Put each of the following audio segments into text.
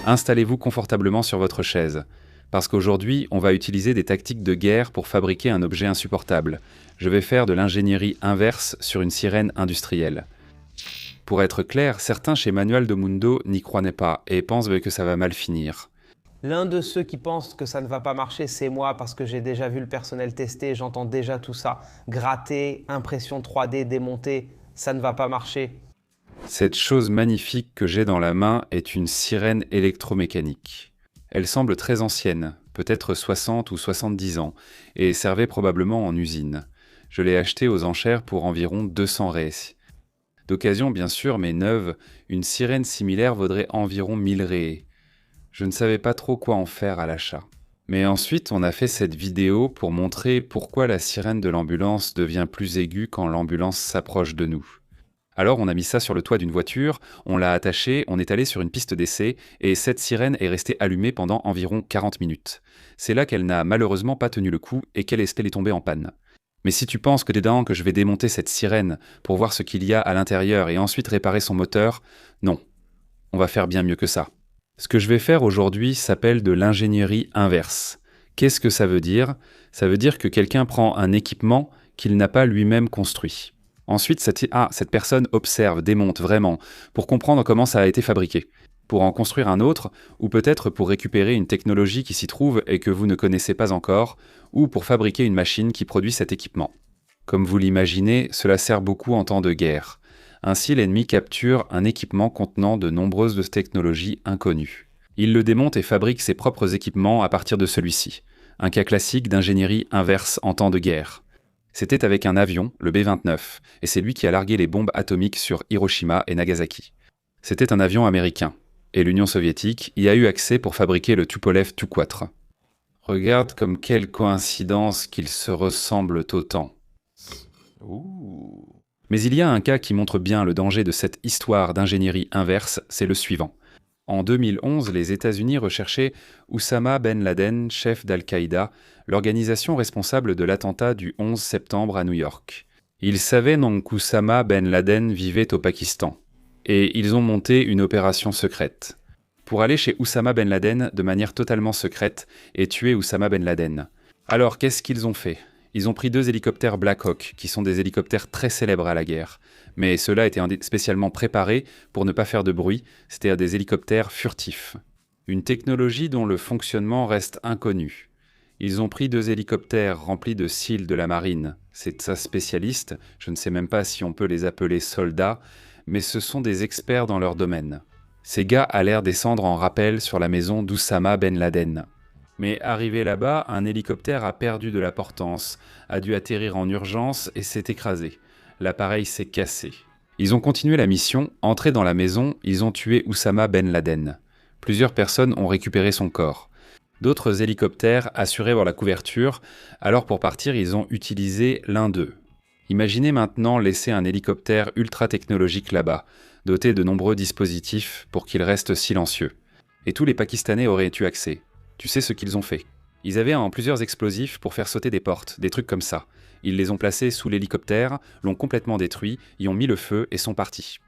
Installez-vous confortablement sur votre chaise. Parce qu'aujourd'hui, on va utiliser des tactiques de guerre pour fabriquer un objet insupportable. Je vais faire de l'ingénierie inverse sur une sirène industrielle. Pour être clair, certains chez Manual do Mundo n'y croyaient pas et pensent que ça va mal finir. L'un de ceux qui pensent que ça ne va pas marcher, c'est moi, parce que j'ai déjà vu le personnel tester, j'entends déjà tout ça. Gratter, impression 3D, démonter, ça ne va pas marcher. Cette chose magnifique que j'ai dans la main est une sirène électromécanique. Elle semble très ancienne, peut-être 60 ou 70 ans, et servait probablement en usine. Je l'ai achetée aux enchères pour environ 200 reis. D'occasion bien sûr, mais neuve, une sirène similaire vaudrait environ 1000 reis. Je ne savais pas trop quoi en faire à l'achat. Mais ensuite, on a fait cette vidéo pour montrer pourquoi la sirène de l'ambulance devient plus aiguë quand l'ambulance s'approche de nous. Alors on a mis ça sur le toit d'une voiture, on l'a attachée, on est allé sur une piste d'essai, et cette sirène est restée allumée pendant environ 40 minutes. C'est là qu'elle n'a malheureusement pas tenu le coup et qu'elle est tombée en panne. Mais si tu penses que dedans que je vais démonter cette sirène pour voir ce qu'il y a à l'intérieur et ensuite réparer son moteur, non. On va faire bien mieux que ça. Ce que je vais faire aujourd'hui s'appelle de l'ingénierie inverse. Qu'est-ce que ça veut dire ? Ça veut dire que quelqu'un prend un équipement qu'il n'a pas lui-même construit. Ensuite, cette personne observe, démonte vraiment, pour comprendre comment ça a été fabriqué, pour en construire un autre, ou peut-être pour récupérer une technologie qui s'y trouve et que vous ne connaissez pas encore, ou pour fabriquer une machine qui produit cet équipement. Comme vous l'imaginez, cela sert beaucoup en temps de guerre. Ainsi, l'ennemi capture un équipement contenant de nombreuses technologies inconnues. Il le démonte et fabrique ses propres équipements à partir de celui-ci. Un cas classique d'ingénierie inverse en temps de guerre. C'était avec un avion, le B-29, et c'est lui qui a largué les bombes atomiques sur Hiroshima et Nagasaki. C'était un avion américain, et l'Union soviétique y a eu accès pour fabriquer le Tupolev Tu-4. Regarde comme quelle coïncidence qu'ils se ressemblent autant. Mais il y a un cas qui montre bien le danger de cette histoire d'ingénierie inverse, c'est le suivant. En 2011, les États-Unis recherchaient Oussama Ben Laden, chef d'Al-Qaïda, l'organisation responsable de l'attentat du 11 septembre à New York. Ils savaient donc qu'Oussama Ben Laden vivait au Pakistan. Et ils ont monté une opération secrète. Pour aller chez Oussama Ben Laden de manière totalement secrète et tuer Oussama Ben Laden. Alors, qu'est-ce qu'ils ont fait ? Ils ont pris 2 hélicoptères Black Hawk, qui sont des hélicoptères très célèbres à la guerre. Mais ceux-là étaient spécialement préparés pour ne pas faire de bruit, c'était des hélicoptères furtifs. Une technologie dont le fonctionnement reste inconnu. Ils ont pris 2 hélicoptères remplis de SEAL de la marine. C'est ça spécialiste, je ne sais même pas si on peut les appeler soldats, mais ce sont des experts dans leur domaine. Ces gars allèrent descendre en rappel sur la maison d'Oussama Ben Laden. Mais arrivé là-bas, un hélicoptère a perdu de la portance, a dû atterrir en urgence et s'est écrasé. L'appareil s'est cassé. Ils ont continué la mission, entrés dans la maison, ils ont tué Oussama Ben Laden. Plusieurs personnes ont récupéré son corps. D'autres hélicoptères assuraient la couverture, alors pour partir, ils ont utilisé l'un d'eux. Imaginez maintenant laisser un hélicoptère ultra technologique là-bas, doté de nombreux dispositifs pour qu'il reste silencieux. Et tous les Pakistanais auraient eu accès. Tu sais ce qu'ils ont fait. Ils avaient plusieurs explosifs pour faire sauter des portes, des trucs comme ça. Ils les ont placés sous l'hélicoptère, l'ont complètement détruit, y ont mis le feu et sont partis.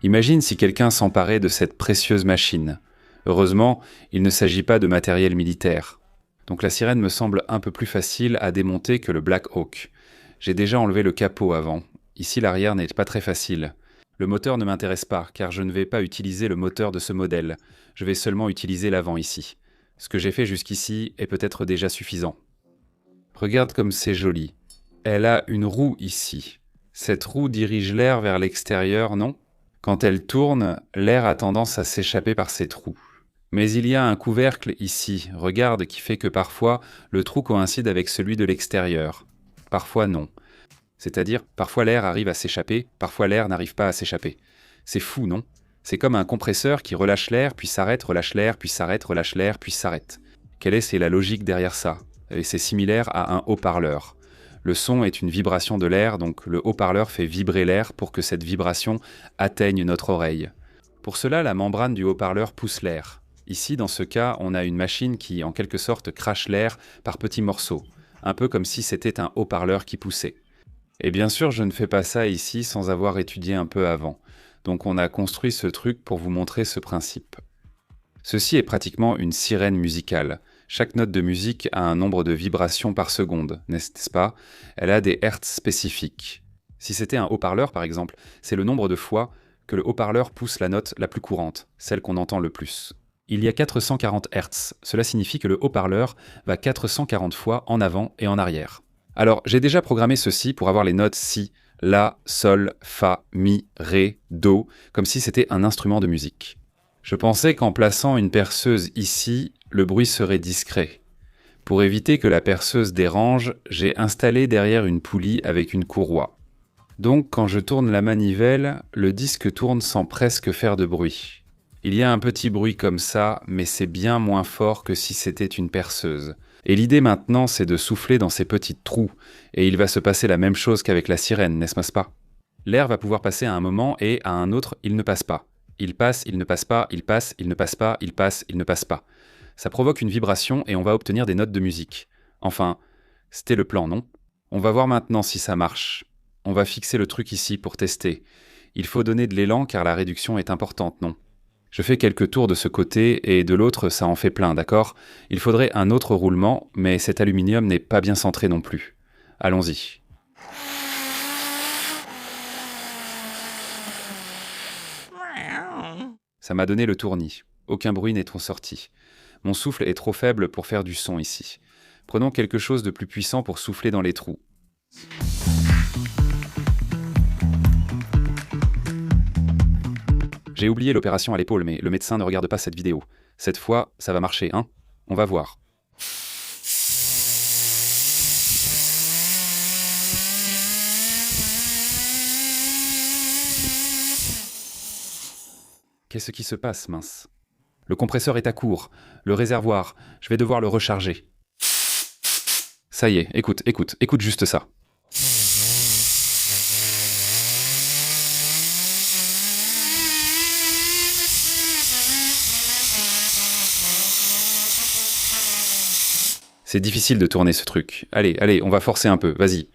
Imagine si quelqu'un s'emparait de cette précieuse machine. Heureusement, il ne s'agit pas de matériel militaire. Donc la sirène me semble un peu plus facile à démonter que le Black Hawk. J'ai déjà enlevé le capot avant. Ici, l'arrière n'est pas très facile. Le moteur ne m'intéresse pas, car je ne vais pas utiliser le moteur de ce modèle. Je vais seulement utiliser l'avant ici. Ce que j'ai fait jusqu'ici est peut-être déjà suffisant. Regarde comme c'est joli. Elle a une roue ici. Cette roue dirige l'air vers l'extérieur, non ? Quand elle tourne, l'air a tendance à s'échapper par ces trous. Mais il y a un couvercle ici, regarde, qui fait que parfois, le trou coïncide avec celui de l'extérieur. Parfois non. C'est-à-dire, parfois l'air arrive à s'échapper, parfois l'air n'arrive pas à s'échapper. C'est fou, non ? C'est comme un compresseur qui relâche l'air, puis s'arrête, relâche l'air, puis s'arrête, relâche l'air, puis s'arrête. C'est la logique derrière ça. Et c'est similaire à un haut-parleur. Le son est une vibration de l'air, donc le haut-parleur fait vibrer l'air pour que cette vibration atteigne notre oreille. Pour cela, la membrane du haut-parleur pousse l'air. Ici, dans ce cas, on a une machine qui, en quelque sorte, crache l'air par petits morceaux, un peu comme si c'était un haut-parleur qui poussait. Et bien sûr, je ne fais pas ça ici sans avoir étudié un peu avant. Donc on a construit ce truc pour vous montrer ce principe. Ceci est pratiquement une sirène musicale. Chaque note de musique a un nombre de vibrations par seconde, n'est-ce pas? Elle a des hertz spécifiques. Si c'était un haut-parleur, par exemple, c'est le nombre de fois que le haut-parleur pousse la note la plus courante, celle qu'on entend le plus. Il y a 440 Hz. Cela signifie que le haut-parleur va 440 fois en avant et en arrière. Alors, j'ai déjà programmé ceci pour avoir les notes si, la, sol, fa, mi, ré, do, comme si c'était un instrument de musique. Je pensais qu'en plaçant une perceuse ici, le bruit serait discret. Pour éviter que la perceuse dérange, j'ai installé derrière une poulie avec une courroie. Donc quand je tourne la manivelle, le disque tourne sans presque faire de bruit. Il y a un petit bruit comme ça, mais c'est bien moins fort que si c'était une perceuse. Et l'idée maintenant, c'est de souffler dans ces petits trous, et il va se passer la même chose qu'avec la sirène, n'est-ce pas? L'air va pouvoir passer à un moment et à un autre, il ne passe pas. Il passe, il ne passe pas, il passe, il ne passe pas, il passe, il ne passe pas. Ça provoque une vibration et on va obtenir des notes de musique. Enfin, c'était le plan, non? On va voir maintenant si ça marche. On va fixer le truc ici pour tester. Il faut donner de l'élan car la réduction est importante, non? Je fais quelques tours de ce côté et de l'autre ça en fait plein, d'accord? Il faudrait un autre roulement, mais cet aluminium n'est pas bien centré non plus. Allons-y. Ça m'a donné le tournis. Aucun bruit n'est sorti. Mon souffle est trop faible pour faire du son ici. Prenons quelque chose de plus puissant pour souffler dans les trous. J'ai oublié l'opération à l'épaule, mais le médecin ne regarde pas cette vidéo. Cette fois, ça va marcher, hein? On va voir. Qu'est-ce qui se passe, mince? Le compresseur est à court. Le réservoir, je vais devoir le recharger. Ça y est, écoute juste ça. C'est difficile de tourner ce truc. Allez, on va forcer un peu, vas-y.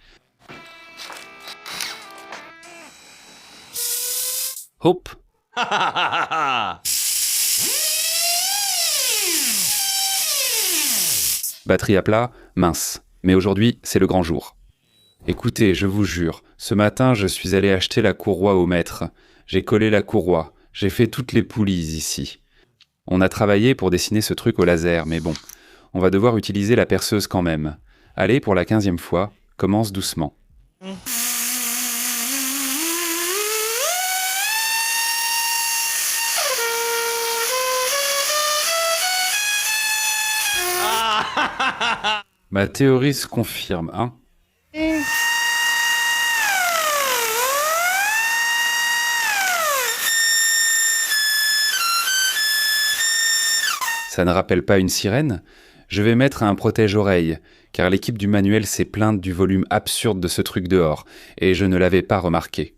Hop! Batterie à plat, mince. Mais aujourd'hui, c'est le grand jour. Écoutez, je vous jure, ce matin, je suis allé acheter la courroie au maître. J'ai collé la courroie. J'ai fait toutes les poulies ici. On a travaillé pour dessiner ce truc au laser, mais bon, on va devoir utiliser la perceuse quand même. Allez, pour la 15e fois, commence doucement. Ma théorie se confirme, hein? Ça ne rappelle pas une sirène? Je vais mettre un protège-oreille, car l'équipe du manuel s'est plainte du volume absurde de ce truc dehors, et je ne l'avais pas remarqué.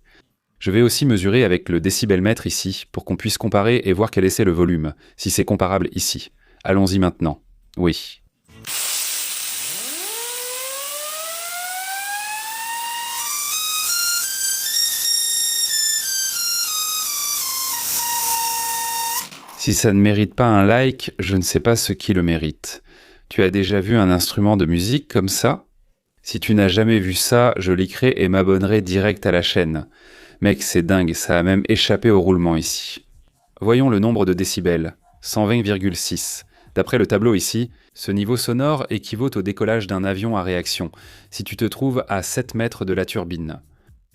Je vais aussi mesurer avec le décibelmètre ici, pour qu'on puisse comparer et voir quel est le volume, si c'est comparable ici. Allons-y maintenant. Oui. Si ça ne mérite pas un like, je ne sais pas ce qui le mérite. Tu as déjà vu un instrument de musique comme ça? Si tu n'as jamais vu ça, je likerai et m'abonnerai direct à la chaîne. Mec, c'est dingue, ça a même échappé au roulement ici. Voyons le nombre de décibels. 120,6. D'après le tableau ici, ce niveau sonore équivaut au décollage d'un avion à réaction, si tu te trouves à 7 mètres de la turbine.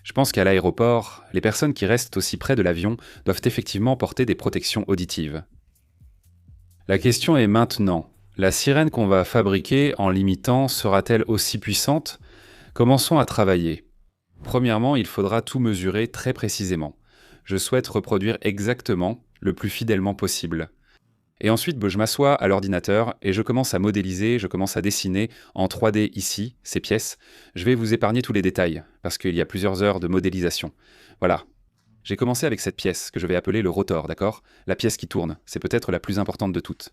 Je pense qu'à l'aéroport, les personnes qui restent aussi près de l'avion doivent effectivement porter des protections auditives. La question est maintenant, la sirène qu'on va fabriquer en l'imitant sera-t-elle aussi puissante? Commençons à travailler. Premièrement, il faudra tout mesurer très précisément. Je souhaite reproduire exactement, le plus fidèlement possible. Et ensuite, je m'assois à l'ordinateur et je commence à modéliser, je commence à dessiner en 3D ici, ces pièces. Je vais vous épargner tous les détails, parce qu'il y a plusieurs heures de modélisation. Voilà. J'ai commencé avec cette pièce, que je vais appeler le rotor, d'accord? La pièce qui tourne, c'est peut-être la plus importante de toutes.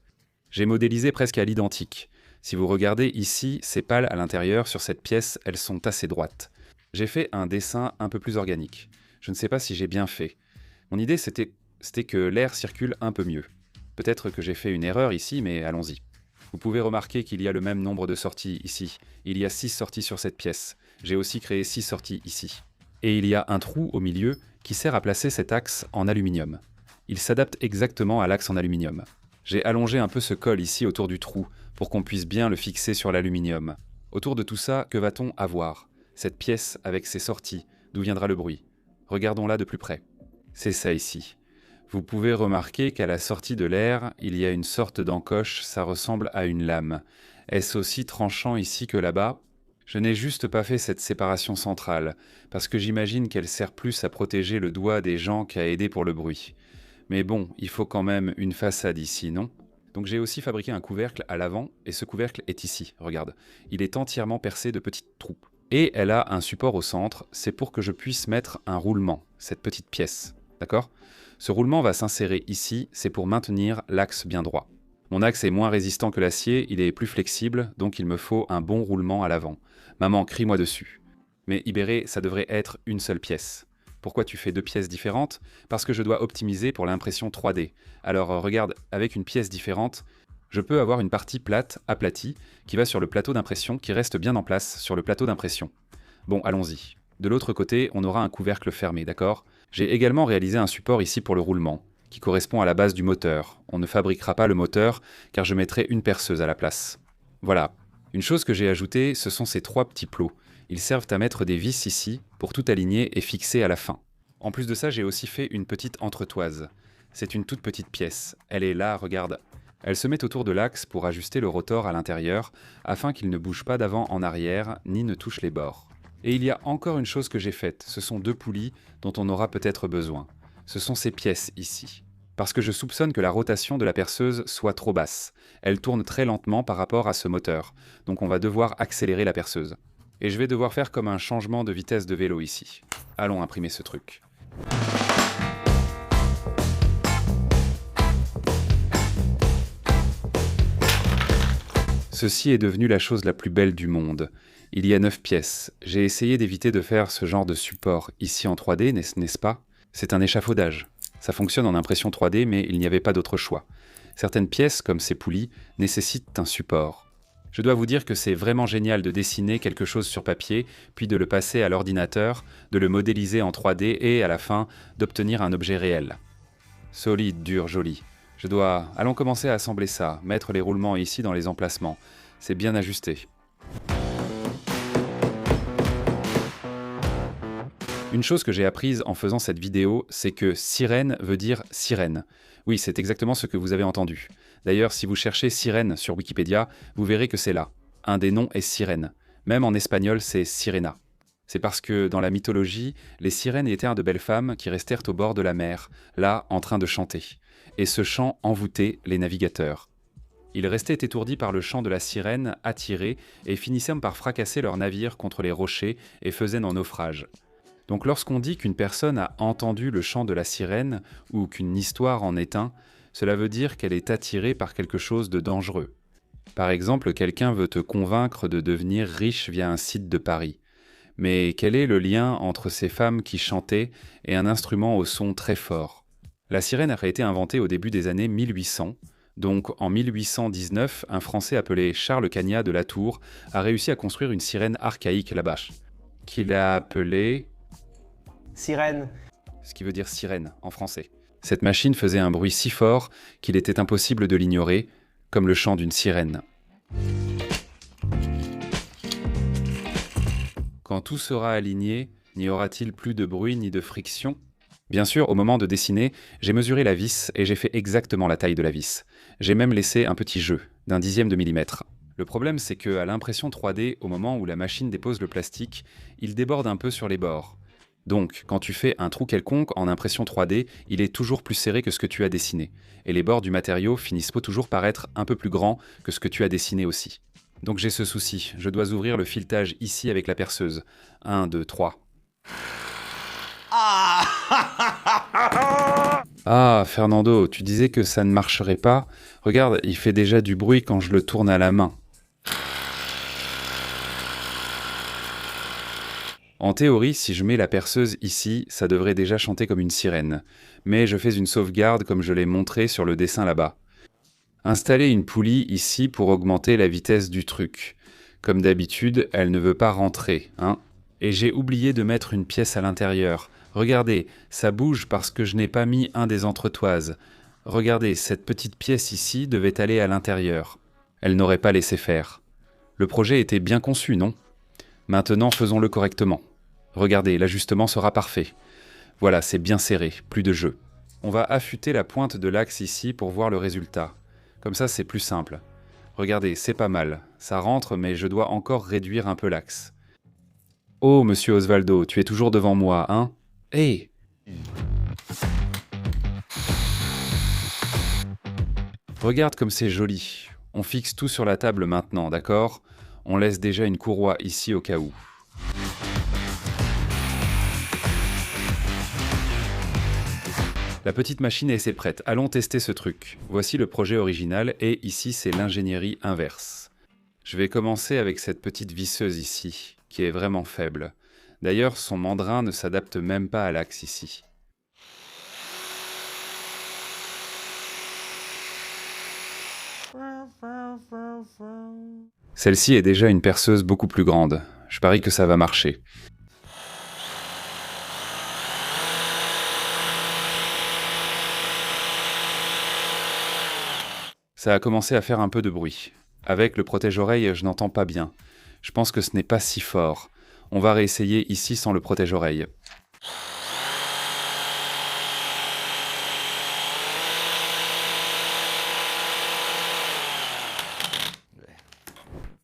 J'ai modélisé presque à l'identique. Si vous regardez ici, ces pales à l'intérieur, sur cette pièce, elles sont assez droites. J'ai fait un dessin un peu plus organique. Je ne sais pas si j'ai bien fait. Mon idée, c'était que l'air circule un peu mieux. Peut-être que j'ai fait une erreur ici, mais allons-y. Vous pouvez remarquer qu'il y a le même nombre de sorties ici. Il y a 6 sorties sur cette pièce. J'ai aussi créé 6 sorties ici. Et il y a un trou au milieu qui sert à placer cet axe en aluminium. Il s'adapte exactement à l'axe en aluminium. J'ai allongé un peu ce col ici autour du trou pour qu'on puisse bien le fixer sur l'aluminium. Autour de tout ça, que va-t-on avoir? Cette pièce avec ses sorties, d'où viendra le bruit? Regardons-la de plus près. C'est ça ici. Vous pouvez remarquer qu'à la sortie de l'air, il y a une sorte d'encoche, ça ressemble à une lame. Est-ce aussi tranchant ici que là-bas? Je n'ai juste pas fait cette séparation centrale, parce que j'imagine qu'elle sert plus à protéger le doigt des gens qu'à aider pour le bruit. Mais bon, il faut quand même une façade ici, non? Donc j'ai aussi fabriqué un couvercle à l'avant, et ce couvercle est ici, regarde. Il est entièrement percé de petites trous. Et elle a un support au centre, c'est pour que je puisse mettre un roulement, cette petite pièce, d'accord? Ce roulement va s'insérer ici, c'est pour maintenir l'axe bien droit. Mon axe est moins résistant que l'acier, il est plus flexible, donc il me faut un bon roulement à l'avant. Maman, crie-moi dessus. Mais Ibéré, ça devrait être une seule pièce. Pourquoi tu fais 2 pièces différentes? Parce que je dois optimiser pour l'impression 3D. Alors regarde, avec une pièce différente, je peux avoir une partie plate, aplatie, qui va sur le plateau d'impression, qui reste bien en place sur le plateau d'impression. Bon, allons-y. De l'autre côté, on aura un couvercle fermé, d'accord? J'ai également réalisé un support ici pour le roulement, qui correspond à la base du moteur. On ne fabriquera pas le moteur, car je mettrai une perceuse à la place. Voilà. Une chose que j'ai ajoutée, ce sont ces 3 petits plots. Ils servent à mettre des vis ici, pour tout aligner et fixer à la fin. En plus de ça, j'ai aussi fait une petite entretoise. C'est une toute petite pièce. Elle est là, regarde. Elle se met autour de l'axe pour ajuster le rotor à l'intérieur, afin qu'il ne bouge pas d'avant en arrière, ni ne touche les bords. Et il y a encore une chose que j'ai faite, ce sont 2 poulies dont on aura peut-être besoin. Ce sont ces pièces ici. Parce que je soupçonne que la rotation de la perceuse soit trop basse. Elle tourne très lentement par rapport à ce moteur, donc on va devoir accélérer la perceuse. Et je vais devoir faire comme un changement de vitesse de vélo ici. Allons imprimer ce truc. Ceci est devenu la chose la plus belle du monde. Il y a 9 pièces. J'ai essayé d'éviter de faire ce genre de support ici en 3D, n'est-ce pas? C'est un échafaudage. Ça fonctionne en impression 3D, mais il n'y avait pas d'autre choix. Certaines pièces, comme ces poulies, nécessitent un support. Je dois vous dire que c'est vraiment génial de dessiner quelque chose sur papier, puis de le passer à l'ordinateur, de le modéliser en 3D et, à la fin, d'obtenir un objet réel. Solide, dur, joli. Allons commencer à assembler ça, mettre les roulements ici dans les emplacements. C'est bien ajusté. Une chose que j'ai apprise en faisant cette vidéo, c'est que sirène veut dire sirène. Oui, c'est exactement ce que vous avez entendu. D'ailleurs, si vous cherchez sirène sur Wikipédia, vous verrez que c'est là. Un des noms est sirène. Même en espagnol, c'est sirena. C'est parce que, dans la mythologie, les sirènes étaient de belles femmes qui restèrent au bord de la mer, là, en train de chanter. Et ce chant envoûtait les navigateurs. Ils restaient étourdis par le chant de la sirène, attirés, et finissaient par fracasser leurs navires contre les rochers et faisaient un naufrage. Donc lorsqu'on dit qu'une personne a entendu le chant de la sirène ou qu'une histoire en est un, cela veut dire qu'elle est attirée par quelque chose de dangereux. Par exemple, quelqu'un veut te convaincre de devenir riche via un site de Paris. Mais quel est le lien entre ces femmes qui chantaient et un instrument au son très fort? La sirène a été inventée au début des années 1800. Donc en 1819, un Français appelé Charles Cagnat de Latour a réussi à construire une sirène archaïque là-bas, qu'il a appelée... Sirène. Ce qui veut dire sirène en français. Cette machine faisait un bruit si fort qu'il était impossible de l'ignorer, comme le chant d'une sirène. Quand tout sera aligné, n'y aura-t-il plus de bruit ni de friction? Bien sûr, au moment de dessiner, j'ai mesuré la vis et j'ai fait exactement la taille de la vis. J'ai même laissé un petit jeu, d'un 1/10 de millimètre. Le problème, c'est qu'à l'impression 3D, au moment où la machine dépose le plastique, il déborde un peu sur les bords. Donc, quand tu fais un trou quelconque en impression 3D, il est toujours plus serré que ce que tu as dessiné. Et les bords du matériau finissent toujours par être un peu plus grands que ce que tu as dessiné aussi. Donc j'ai ce souci, je dois ouvrir le filetage ici avec la perceuse. 1, 2, 3. Ah, Fernando, tu disais que ça ne marcherait pas. Regarde, il fait déjà du bruit quand je le tourne à la main. En théorie, si je mets la perceuse ici, ça devrait déjà chanter comme une sirène. Mais je fais une sauvegarde comme je l'ai montré sur le dessin là-bas. Installer une poulie ici pour augmenter la vitesse du truc. Comme d'habitude, elle ne veut pas rentrer, hein. Et j'ai oublié de mettre une pièce à l'intérieur. Regardez, ça bouge parce que je n'ai pas mis un des entretoises. Regardez, cette petite pièce ici devait aller à l'intérieur. Elle n'aurait pas laissé faire. Le projet était bien conçu, non ? Maintenant, faisons-le correctement. Regardez, l'ajustement sera parfait. Voilà, c'est bien serré, plus de jeu. On va affûter la pointe de l'axe ici pour voir le résultat. Comme ça, c'est plus simple. Regardez, c'est pas mal. Ça rentre, mais je dois encore réduire un peu l'axe. Oh, monsieur Osvaldo, tu es toujours devant moi, hein ? Hé ! Regarde comme c'est joli. On fixe tout sur la table maintenant, d'accord ? On laisse déjà une courroie ici au cas où. La petite machine est prête. Allons tester ce truc. Voici le projet original et ici c'est l'ingénierie inverse. Je vais commencer avec cette petite visseuse ici, qui est vraiment faible. D'ailleurs, son mandrin ne s'adapte même pas à l'axe ici. Celle-ci est déjà une perceuse beaucoup plus grande. Je parie que ça va marcher. Ça a commencé à faire un peu de bruit. Avec le protège-oreille, je n'entends pas bien. Je pense que ce n'est pas si fort. On va réessayer ici sans le protège-oreille.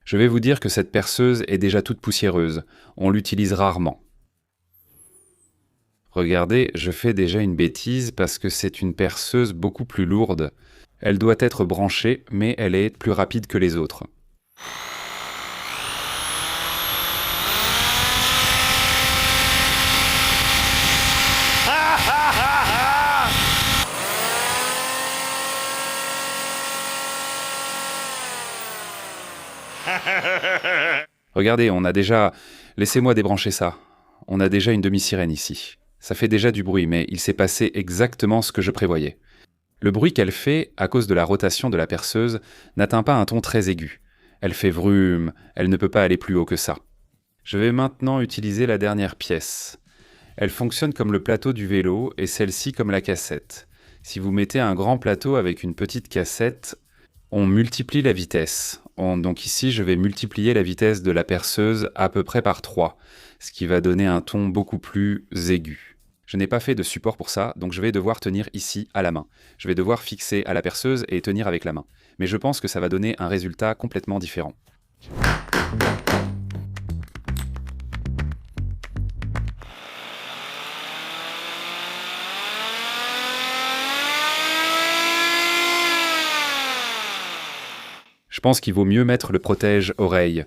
Je vais vous dire que cette perceuse est déjà toute poussiéreuse. On l'utilise rarement. Regardez, je fais déjà une bêtise parce que c'est une perceuse beaucoup plus lourde. Elle doit être branchée, mais elle est plus rapide que les autres. Regardez, on a déjà... Laissez-moi débrancher ça. On a déjà une demi-sirène ici. Ça fait déjà du bruit, mais il s'est passé exactement ce que je prévoyais. Le bruit qu'elle fait, à cause de la rotation de la perceuse, n'atteint pas un ton très aigu. Elle fait vroom, elle ne peut pas aller plus haut que ça. Je vais maintenant utiliser la dernière pièce. Elle fonctionne comme le plateau du vélo et celle-ci comme la cassette. Si vous mettez un grand plateau avec une petite cassette, on multiplie la vitesse. Donc ici, je vais multiplier la vitesse de la perceuse à peu près par 3, ce qui va donner un ton beaucoup plus aigu. Je n'ai pas fait de support pour ça, donc je vais devoir tenir ici à la main. Je vais devoir fixer à la perceuse et tenir avec la main. Mais je pense que ça va donner un résultat complètement différent. Je pense qu'il vaut mieux mettre le protège-oreille.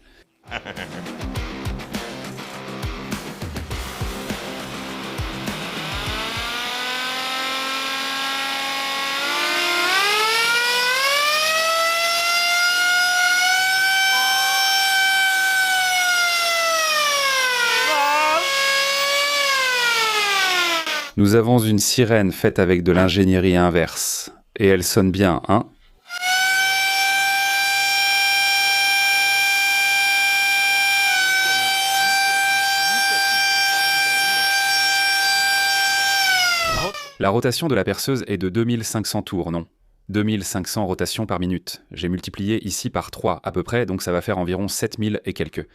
Nous avons une sirène faite avec de l'ingénierie inverse. Et elle sonne bien, hein ? La rotation de la perceuse est de 2500 tours, non ? 2500 rotations par minute. J'ai multiplié ici par 3 à peu près, donc ça va faire environ 7000 et quelques.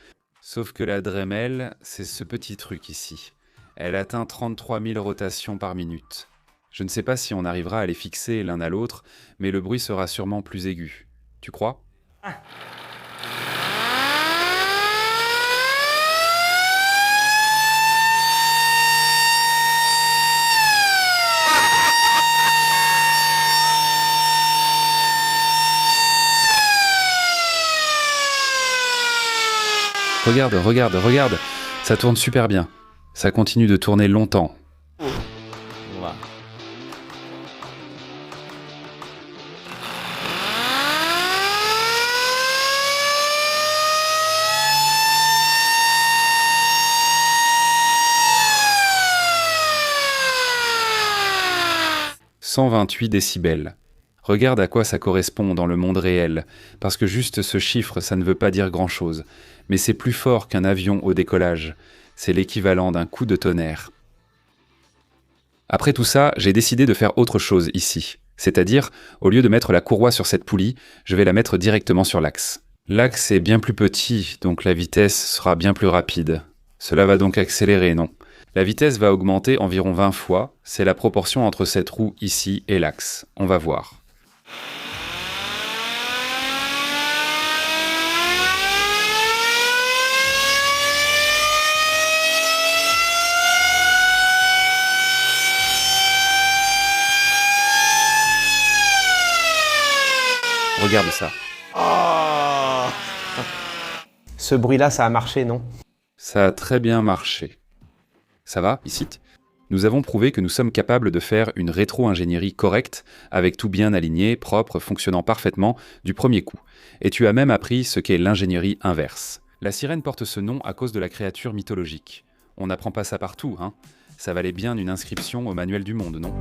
Sauf que la Dremel, c'est ce petit truc ici. Elle atteint 33 000 rotations par minute. Je ne sais pas si on arrivera à les fixer l'un à l'autre, mais le bruit sera sûrement plus aigu. Tu crois ? Regarde, regarde, regarde, ça tourne super bien. Ça continue de tourner longtemps. Voilà. « 128 décibels. Regarde à quoi ça correspond dans le monde réel, parce que juste ce chiffre, ça ne veut pas dire grand-chose. Mais c'est plus fort qu'un avion au décollage. C'est l'équivalent d'un coup de tonnerre. Après tout ça, j'ai décidé de faire autre chose ici. C'est-à-dire, au lieu de mettre la courroie sur cette poulie, je vais la mettre directement sur l'axe. L'axe est bien plus petit, donc la vitesse sera bien plus rapide. Cela va donc accélérer, non? La vitesse va augmenter environ 20 fois, c'est la proportion entre cette roue ici et l'axe. On va voir. Regarde ça. Oh. Ce bruit-là, ça a marché, non? Ça a très bien marché. Ça va, ici? Nous avons prouvé que nous sommes capables de faire une rétro-ingénierie correcte, avec tout bien aligné, propre, fonctionnant parfaitement, du premier coup. Et tu as même appris ce qu'est l'ingénierie inverse. La sirène porte ce nom à cause de la créature mythologique. On n'apprend pas ça partout, hein? Ça valait bien une inscription au manuel du monde, non?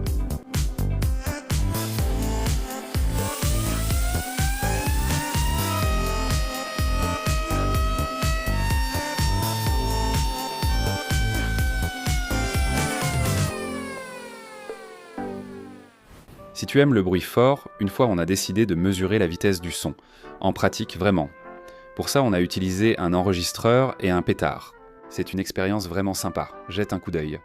Si tu aimes le bruit fort, une fois on a décidé de mesurer la vitesse du son. En pratique, vraiment. Pour ça, on a utilisé un enregistreur et un pétard. C'est une expérience vraiment sympa, jette un coup d'œil.